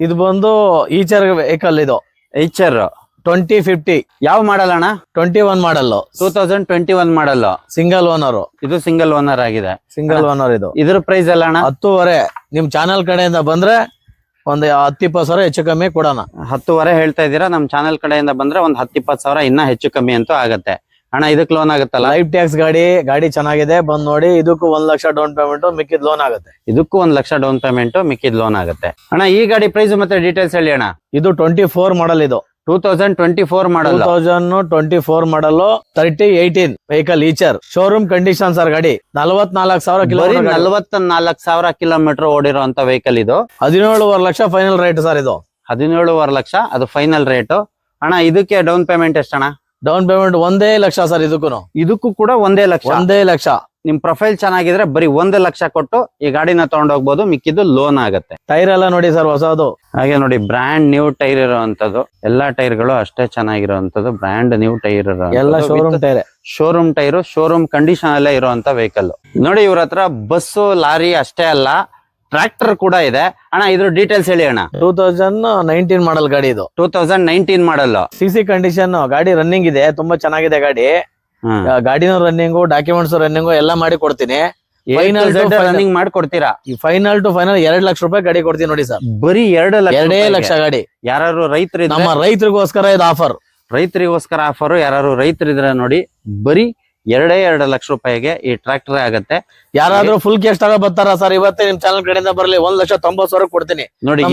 ಇದು ಬಂದು ಈಚರ್ ವೆಹಿಕಲ್. ಇದು ಈಚರ್ 2050. ಯಾವ ಮಾಡಲ್ ಅಣ್ಣ? 21 ಮಾಡಲ್, 2021 ಮಾಡಲ್. Single owner. ಇದು ಸಿಂಗಲ್ ಓನರ್ ಆಗಿದೆ. Single owner. ಇದು ಇದ್ರ ಪ್ರೈಸ್ ಎಲ್ಲ ಅಣ್ಣ? 10,500. ನಿಮ್ ಚಾನಲ್ ಕಡೆಯಿಂದ ಬಂದ್ರೆ ಒಂದು 10-20 ಹೆಚ್ಚು ಕಮ್ಮಿ ಕೊಡೋಣ. 10,500 ಹೇಳ್ತಾ ಇದ್ದೀರಾ. ನಮ್ ಚಾನಲ್ ಕಡೆಯಿಂದ ಬಂದ್ರೆ ಒಂದ್ 10-20 ಇನ್ನ ಹೆಚ್ಚು ಕಮ್ಮಿ ಅಂತೂ ಆಗತ್ತೆ ಅಣ್ಣ. ಇದಕ್ಕೆ ಲೋನ್ ಆಗುತ್ತಲ್ಲ? ಲೈಫ್ ಟ್ಯಾಕ್ಸ್ ಗಾಡಿ ಚೆನ್ನಾಗಿದೆ, ಬಂದ್ ನೋಡಿ. ಇದಕ್ಕೂ 1 ಲಕ್ಷ ಡೌನ್ ಪೇಮೆಂಟ್, ಮಿಕ್ಕಿದ್ ಲೋನ್ ಆಗುತ್ತೆ. ಇದಕ್ಕೂ 1 ಲಕ್ಷ ಡೌನ್ ಪೇಮೆಂಟ್, ಮಿಕ್ಕಿದ್ ಲೋನ್ ಆಗುತ್ತೆ ಅಣ್ಣ. ಈ ಗಾಡಿ ಪ್ರೈಸ್ ಮತ್ತೆ ಡೀಟೇಲ್ಸ್ ಹೇಳಿ ಅಣ್ಣ. ಇದು 24 ಮಾಡಲ್. ಇದು 2024 ಮಾಡಲ್. 2024 ಮಾಡಲ್, 3018 vehicle. Eicher showroom condition sir. ಗಾಡಿ 44,000 ಕಿಲೋಮೀಟರ್. 44,000 ಕಿಲೋಮೀಟರ್ ಓಡಿರುವಂತ ವೆಹಿಕಲ್ ಇದು. 17,500,000 ಲಕ್ಷ ಫೈನಲ್ ರೇಟ್ ಸರ್. ಇದು 17,500,000 ಲಕ್ಷ ಅದು ಫೈನಲ್ ರೇಟ್ ಅಣ್ಣ. ಇದಕ್ಕೆ ಡೌನ್ ಪೇಮೆಂಟ್ ಎಷ್ಟಣ್ಣ? Down payment 1 lakh sir. ಇದಕ್ಕೂ ಕೂಡ 1 ಲಕ್ಷ. 1 ಲಕ್ಷ. ನಿಮ್ ಪ್ರೊಫೈಲ್ ಚೆನ್ನಾಗಿದ್ರೆ ಬರೀ 1 ಲಕ್ಷ ಕೊಟ್ಟು ಈ ಗಾಡಿನ ತಗೊಂಡೋಗ್ಬೋದು. ಮಿಕ್ಕಿದ್ದು ಲೋನ್ ಆಗುತ್ತೆ. ಟೈರ್ ಎಲ್ಲ ನೋಡಿ ಸರ್, ಹೊಸದು. ಹಾಗೆ ನೋಡಿ, ಬ್ರ್ಯಾಂಡ್ ನ್ಯೂ ಟೈರ್ ಇರುವಂತದ್ದು. ಎಲ್ಲಾ ಟೈರ್ಗಳು ಅಷ್ಟೇ ಚೆನ್ನಾಗಿರುವಂತದ್ದು. ಬ್ರ್ಯಾಂಡ್ ನ್ಯೂ ಟೈರ್ ಎಲ್ಲ showroom tyre. Showroom tyre, showroom condition ಅಲ್ಲೇ ಇರುವಂತ ವೆಹಿಕಲ್. ನೋಡಿ, ಇವ್ರ ಹತ್ರ ಬಸ್ಸು, ಲಾರಿ ಅಷ್ಟೇ ಅಲ್ಲ, ಟ್ರಾಕ್ಟರ್ ಕೂಡ ಇದೆ ಅಣ್ಣ. ಇದ್ರ ಡೀಟೇಲ್ಸ್ ಹೇಳಿ ಅಣ್ಣ. 2019 ಮಾಡಲ್ ಗಾಡಿ. ಇದು 2019 ಮಾಡಲ್. CC condition. ಗಾಡಿ ರನ್ನಿಂಗ್ ಇದೆ, ತುಂಬಾ ಚೆನ್ನಾಗಿದೆ ಗಾಡಿ. ಗಾಡಿನ ರನ್ನಿಂಗು, ಡಾಕ್ಯುಮೆಂಟ್ಸ್ ರನ್ನಿಂಗು ಎಲ್ಲ ಮಾಡಿ ಕೊಡ್ತೀನಿ. ರನ್ನಿಂಗ್ ಮಾಡಿ ಕೊಡ್ತೀರಾ? ಫೈನಲ್ ಟು ಫೈನಲ್ 2 ಲಕ್ಷ ರೂಪಾಯಿ ಗಾಡಿ ಕೊಡ್ತೀನಿ ನೋಡಿ ಸರ್. ಬರೀ 2 ಲಕ್ಷ ಗಾಡಿ. ಯಾರು ರೈತರು, ನಮ್ಮ ರೈತರಿಗೋಸ್ಕರ ಇದು ಆಫರ್. ರೈತರಿಗೋಸ್ಕರ ಆಫರ್. ಯಾರು ರೈತರಿದ್ರೆ ನೋಡಿ, ಬರೀ 2 ಲಕ್ಷ ರೂಪಾಯಿಗೆ ಈ ಟ್ರಾಕ್ಟರ್ ಆಗತ್ತೆ. ಯಾರಾದ್ರೂ ಫುಲ್ ಕ್ಯಾಶ್ ತಗೋ ಬರ್ತಾರ ಸರ್, ಇವತ್ತೇ ನಿಮ್ ಚಾನಲ್ ಕಡೆಯಿಂದ ಬರಲಿ, 1,90,000 ಕೊಡ್ತೀನಿ ನೋಡಿ.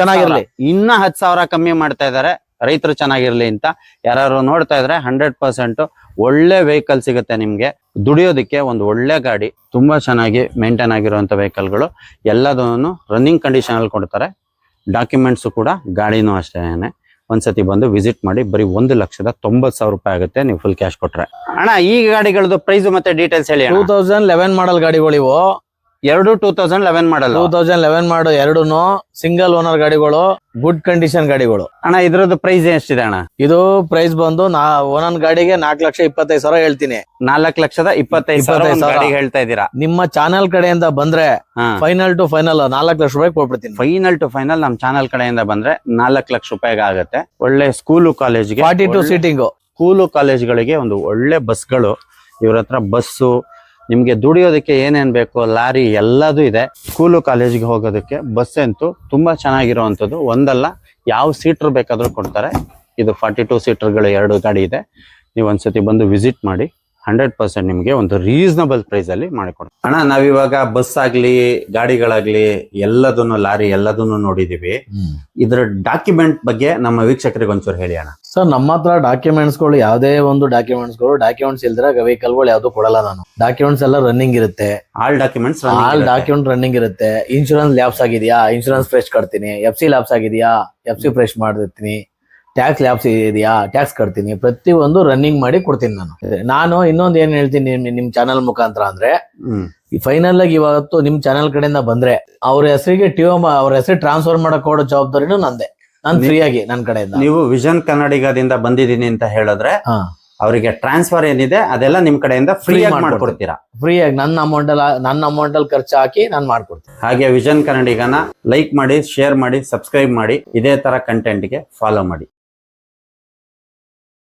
ಚೆನ್ನಾಗಿರ್ಲಿ. ಇನ್ನ 10,000 ಕಮ್ಮಿ ಮಾಡ್ತಾ ಇದಾರೆ, ರೈತರು ಚೆನ್ನಾಗಿರ್ಲಿ ಅಂತ. ಯಾರು ನೋಡ್ತಾ ಇದ್ರೆ 100% ಒಳ್ಳೆ ವೆಹಿಕಲ್ ಸಿಗುತ್ತೆ ನಿಮ್ಗೆ. ದುಡಿಯೋದಕ್ಕೆ ಒಂದು ಒಳ್ಳೆ ಗಾಡಿ, ತುಂಬಾ ಚೆನ್ನಾಗಿ ಮೇಂಟೈನ್ ಆಗಿರುವಂತ ವೆಹಿಕಲ್ಗಳು. ಎಲ್ಲದನ್ನು ರನ್ನಿಂಗ್ ಕಂಡೀಷನ್ ಅಲ್ಲಿ ಕೊಡ್ತಾರೆ. ಡಾಕ್ಯುಮೆಂಟ್ಸ್ ಕೂಡ ಗಾಡಿನೂ ಅಷ್ಟೇನೆ. ಒಂದ್ಸತಿ ಬಂದು ವಿಸಿಟ್ ಮಾಡಿ. ಬರೀ 1,90,000 ರೂಪಾಯಿ ಆಗುತ್ತೆ ನೀವು ಫುಲ್ ಕ್ಯಾಶ್ ಕೊಟ್ರೆ ಅಣ್ಣ. ಈ ಗಾಡಿಗಳದ್ದು ಪ್ರೈಸ್ ಮತ್ತೆ ಡೀಟೇಲ್ಸ್ ಹೇಳಿ. 2011 ಮಾಡಲ್ ಗಾಡಿಗಳು ಇವು. 2011 ಮಾಡಲ್. 2011 ಮಾಡಲ್. 2 ಸಿಂಗಲ್ ಓನರ್ ಗಾಡಿಗಳು, ಗುಡ್ ಕಂಡೀಷನ್ ಗಾಡಿಗಳು ಅಣ್ಣ. ಇದ್ರದ್ದು ಪ್ರೈಸ್ ಎಷ್ಟಿದೆ ಅಣ್ಣ? ಇದು ಪ್ರೈಸ್ ಬಂದು ಒಂದೊಂದ್ ಗಾಡಿಗೆ 4,25,000 ಹೇಳ್ತೀನಿ. 4,25,000 ಹೇಳ್ತಾ ಇದ್ದೀರಾ? ನಿಮ್ಮ ಚಾನಲ್ ಕಡೆಯಿಂದ ಬಂದ್ರೆ ಫೈನಲ್ ಟು ಫೈನಲ್ 4 ಲಕ್ಷ ರೂಪಾಯಿ ಕೊಟ್ಬಿಡ್ತೀನಿ. ಫೈನಲ್ ಟು ಫೈನಲ್ ನಮ್ ಚಾನಲ್ ಕಡೆಯಿಂದ ಬಂದ್ರೆ 4 ಲಕ್ಷ ರೂಪಾಯಿಗೆ ಆಗುತ್ತೆ. ಒಳ್ಳೆ ಸ್ಕೂಲು ಕಾಲೇಜ್ಗೆ 42 ಸೀಟಿಂಗ್ ಸ್ಕೂಲು ಕಾಲೇಜ್ಗಳಿಗೆ ಒಂದು ಒಳ್ಳೆ ಬಸ್ಗಳು ಇವ್ರ ಹತ್ರ. ಬಸ್ಸು ನಿಮ್ಗೆ ದುಡಿಯೋದಕ್ಕೆ ಏನೇನ್ ಬೇಕು, ಲಾರಿ ಎಲ್ಲದೂ ಇದೆ. ಸ್ಕೂಲು ಕಾಲೇಜ್ಗೆ ಹೋಗೋದಕ್ಕೆ ಬಸ್ ಅಂತೂ ತುಂಬಾ ಚೆನ್ನಾಗಿರುವಂತದ್ದು. ಒಂದಲ್ಲ, ಯಾವ ಸೀಟರ್ ಬೇಕಾದ್ರೂ ಕೊಡ್ತಾರೆ. ಇದು 42 ಸೀಟರ್ಗಳು 2 ಗಾಡಿ ಇದೆ. ನೀವು ಒಂದ್ಸತಿ ಬಂದು ವಿಸಿಟ್ ಮಾಡಿ. 100% ನಿಮ್ಗೆ ಒಂದು ರೀಸನಬಲ್ ಪ್ರೈಸ್ ಅಲ್ಲಿ ಮಾಡಿಕೊಡ್ತೀವಿ ಅಣ್ಣ. ನಾವಿವಾಗ ಬಸ್ ಆಗ್ಲಿ, ಗಾಡಿಗಳಾಗ್ಲಿ, ಎಲ್ಲದನ್ನು, ಲಾರಿ ಎಲ್ಲದನ್ನು ನೋಡಿದೀವಿ. ಇದ್ರ ಡಾಕ್ಯುಮೆಂಟ್ ಬಗ್ಗೆ ನಮ್ಮ ವೀಕ್ಷಕರಿಗೆ ಒಂಚೂರು ಹೇಳಿ ಅಣ್ಣ. ಸರ್, ನಮ್ಮ ಹತ್ರ ಡಾಕ್ಯುಮೆಂಟ್ಸ್ ಗಳು ಯಾವುದೇ ಒಂದು ಡಾಕ್ಯುಮೆಂಟ್ಸ್ ಇಲ್ದ್ರೆ ವೆಹಿಕಲ್ ಗಳು ಯಾವ್ದು ಕೊಡಲ್ಲ ನಾನು. ಡಾಕ್ಯುಮೆಂಟ್ಸ್ ಎಲ್ಲ ರನ್ನಿಂಗ್ ಇರುತ್ತೆ. ಆಲ್ ಡಾಕ್ಯುಮೆಂಟ್ಸ್ ರನ್ನಿಂಗ್ ಇರುತ್ತೆ. ಇನ್ಶೂರೆನ್ಸ್ ಲ್ಯಾಪ್ಸ್ ಆಗಿದೆಯಾ, ಇನ್ಶೂರೆನ್ಸ್ ಫ್ರೆಶ್ ಕಟ್ತೀನಿ. FC ಲ್ಯಾಪ್ಸ್ ಆಗಿದೆಯಾ, FC ಫ್ರೆಶ್ ಮಾಡಿರ್ತೀನಿ. ಟ್ಯಾಕ್ಸ್ ಲ್ಯಾಪ್ಸ್ ಇದೆಯಾ, ಟ್ಯಾಕ್ಸ್ ಕಟ್ತೀನಿ. ಪ್ರತಿಯೊಂದು ರನ್ನಿಂಗ್ ಮಾಡಿ ಕೊಡ್ತೀನಿ ನಾನು. ಇನ್ನೊಂದು ಏನ್ ಹೇಳ್ತೀನಿ ನಿಮ್ ಚಾನಲ್ ಮುಖಾಂತರ ಅಂದ್ರೆ, ಈ ಫೈನಲ್ ಆಗಿ ಇವತ್ತು ನಿಮ್ ಚಾನಲ್ ಕಡೆಯಿಂದ ಬಂದ್ರೆ ಅವ್ರ ಹೆಸರಿಗೆ ಅವ್ರ ಹೆಸರು ಟ್ರಾನ್ಸ್ಫರ್ ಮಾಡಕ್ ಕೊಡೋ ಜವಾಬ್ದಾರಿನೂ ನಂದೇ. ನಾನು ಫ್ರೀ ಆಗಿ ನನ್ನ ಕಡೆಯಿಂದ. ನೀವು ವಿಷನ್ ಕನ್ನಡಿಗದಿಂದ ಬಂದಿದ್ದೀನಿ ಅಂತ ಹೇಳಿದ್ರೆ ಅವರಿಗೆ ಟ್ರಾನ್ಸ್ಫರ್ ಏನಿದೆ ಅದೆಲ್ಲ ನಿಮ್ ಕಡೆಯಿಂದ ಫ್ರೀ ಆಗಿ ಮಾಡ್ಕೊಡ್ತೀರಾ? ಫ್ರೀ ಆಗಿ ನನ್ನ ಅಮೌಂಟ್ ಅಲ್ಲಿ ಖರ್ಚು ಹಾಕಿ ನಾನು ಮಾಡ್ಕೊಡ್ತೀನಿ. ಹಾಗೆ ವಿಷನ್ ಕನ್ನಡಿಗನ ಲೈಕ್ ಮಾಡಿ, ಶೇರ್ ಮಾಡಿ, ಸಬ್ಸ್ಕ್ರೈಬ್ ಮಾಡಿ. ಇದೇ ತರ ಕಂಟೆಂಟ್ ಗೆ ಫಾಲೋ ಮಾಡಿ.